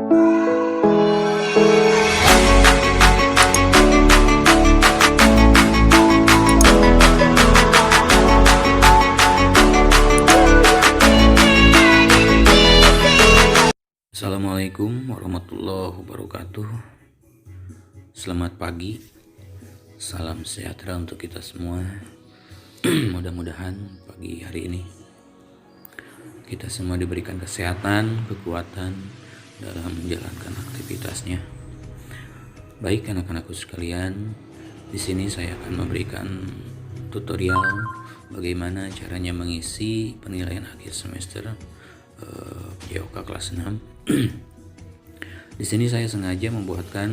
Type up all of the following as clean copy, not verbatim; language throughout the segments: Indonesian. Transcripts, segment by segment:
Assalamualaikum warahmatullahi wabarakatuh. Selamat pagi, salam sejahtera untuk kita semua. Mudah-mudahan pagi hari ini kita semua diberikan kesehatan, kekuatan dalam menjalankan aktivitasnya. Baik anak-anakku sekalian, di sini saya akan memberikan tutorial bagaimana caranya mengisi penilaian akhir semester PJOK kelas 6. Di sini saya sengaja membuatkan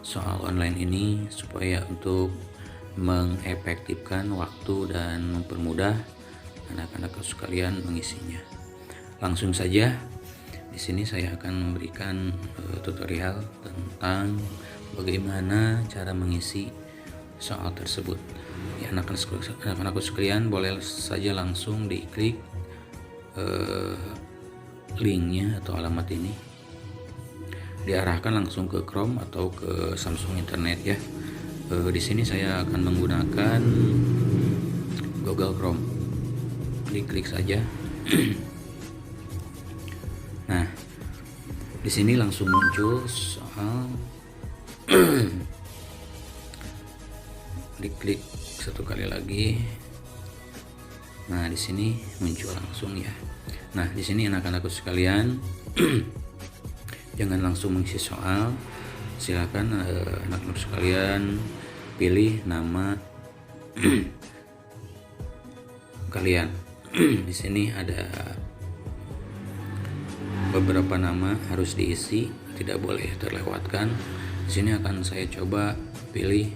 soal online ini supaya untuk mengefektifkan waktu dan mempermudah anak-anak sekalian mengisinya. Langsung saja, di sini saya akan memberikan tutorial tentang bagaimana cara mengisi soal tersebut. Ya, anak-anakku sekalian boleh saja langsung diklik linknya atau alamat ini, diarahkan langsung ke Chrome atau ke Samsung Internet ya. Di sini saya akan menggunakan Google Chrome. Klik saja. Nah, di sini langsung muncul soal. Diklik satu kali lagi. Nah, di sini muncul langsung ya. Nah, di sini anak-anakku sekalian, jangan langsung mengisi soal. Silakan anak-anak sekalian pilih nama kalian. Di sini ada beberapa nama harus diisi, tidak boleh terlewatkan. Di sini akan saya coba pilih.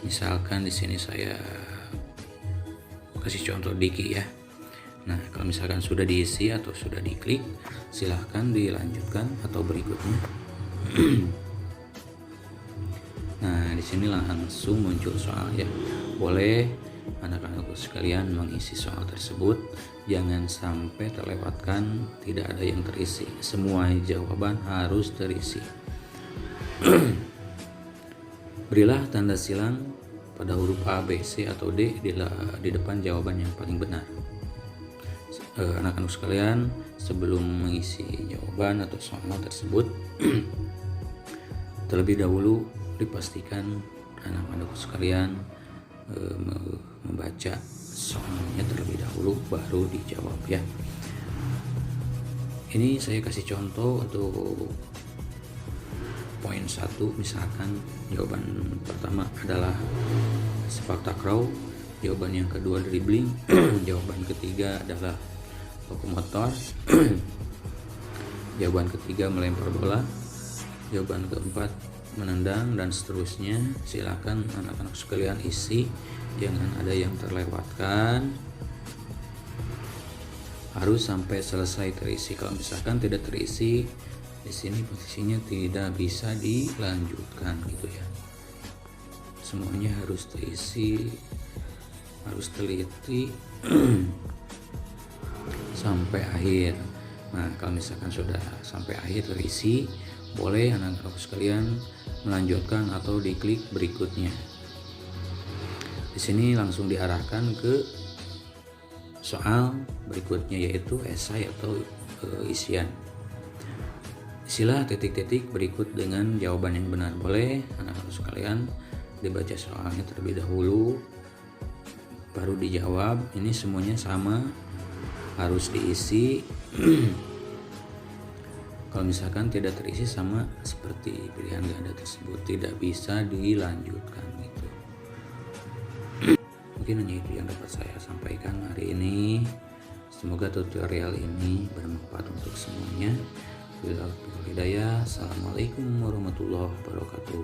Misalkan di sini saya kasih contoh Diki ya. Nah, kalau misalkan sudah diisi atau sudah diklik, silahkan dilanjutkan atau berikutnya. Nah, di sini langsung muncul soal ya. Boleh anak-anakku sekalian mengisi soal tersebut. Jangan sampai terlewatkan, tidak ada yang terisi. Semua jawaban harus terisi. Berilah tanda silang pada huruf A, B, C, atau D di depan jawaban yang paling benar. Anak-anak sekalian, sebelum mengisi jawaban atau soal tersebut, terlebih dahulu dipastikan anak-anak sekalian membaca soalnya terlebih dahulu, baru dijawab ya. Ini saya kasih contoh untuk poin 1. Misalkan jawaban pertama adalah sepak takraw, jawaban yang kedua dribbling, jawaban ketiga adalah lokomotor, jawaban ketiga melempar bola, jawaban keempat menendang, dan seterusnya. Silakan anak-anak sekalian isi, jangan ada yang terlewatkan, harus sampai selesai terisi. Kalau misalkan tidak terisi, di sini posisinya tidak bisa dilanjutkan gitu ya. Semuanya harus terisi, harus teliti sampai akhir. Nah, kalau misalkan sudah sampai akhir terisi, boleh anak-anak sekalian melanjutkan atau diklik berikutnya. Di sini langsung diarahkan ke soal berikutnya, yaitu esai atau isian. Isilah titik-titik berikut dengan jawaban yang benar. Boleh anak-anak sekalian dibaca soalnya terlebih dahulu, baru dijawab. Ini semuanya sama, harus diisi. Kalau misalkan tidak terisi, sama seperti pilihan ganda tersebut, tidak bisa dilanjutkan gitu. Mungkin hanya itu yang dapat saya sampaikan hari ini. Semoga tutorial ini bermanfaat untuk semuanya. Wabillahi taufiq wal hidayah. Assalamualaikum warahmatullahi wabarakatuh.